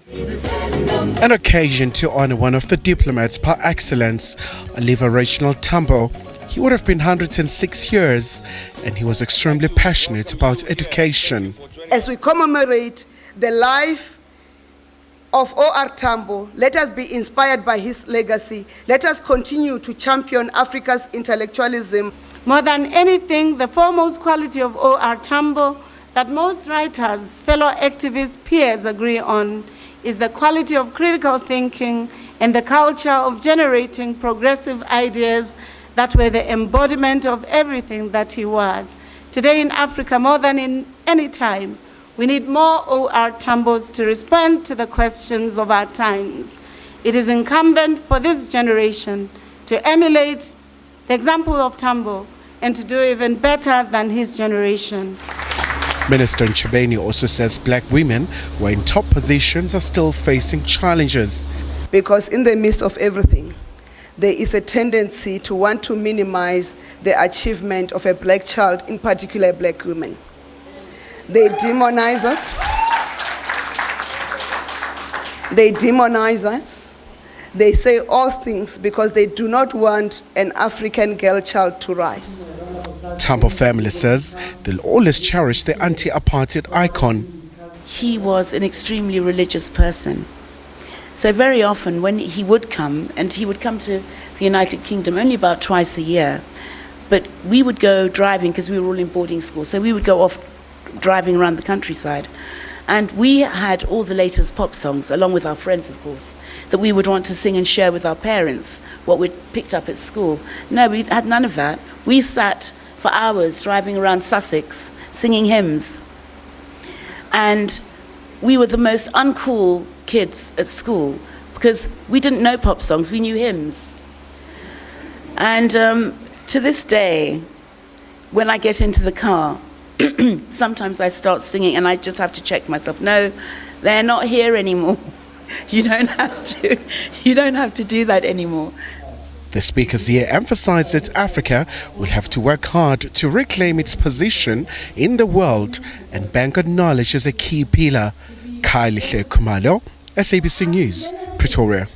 An occasion to honor one of the diplomats par excellence, Oliver Reginald Tambo. He would have been 106 years and he was extremely passionate about education. As we commemorate the life of O.R. Tambo, let us be inspired by his legacy. Let us continue to champion Africa's intellectualism. More than anything, the foremost quality of O.R. Tambo that most writers, fellow activists, peers agree on is the quality of critical thinking and the culture of generating progressive ideas that were the embodiment of everything that he was. Today in Africa, more than in any time, we need more O.R. Tambos to respond to the questions of our times. It is incumbent for this generation to emulate the example of Tambo and to do even better than his generation. Minister Ntshavheni also says black women who are in top positions are still facing challenges. Because in the midst of everything, there is a tendency to want to minimize the achievement of a black child, in particular black women. They demonize us. They demonize us. They say all things because they do not want an African girl child to rise. Tambo family says they'll always cherish the anti-Apartheid icon. He was an extremely religious person. So very often when he would come, and he would come to the United Kingdom only about twice a year, but we would go driving because we were all in boarding school, so we would go off driving around the countryside. And we had all the latest pop songs, along with our friends, of course, that we would want to sing and share with our parents, what we'd picked up at school. No, we had none of that. We sat for hours driving around Sussex, singing hymns. And we were the most uncool kids at school because we didn't know pop songs, we knew hymns. And to this day, when I get into the car, sometimes I start singing and I just have to check myself. No, they're not here anymore. You don't have to do that anymore. The speakers here emphasized that Africa will have to work hard to reclaim its position in the world and bank on knowledge as a key pillar. Presidency Khumbudzo Ntshavheni, SABC News, Pretoria.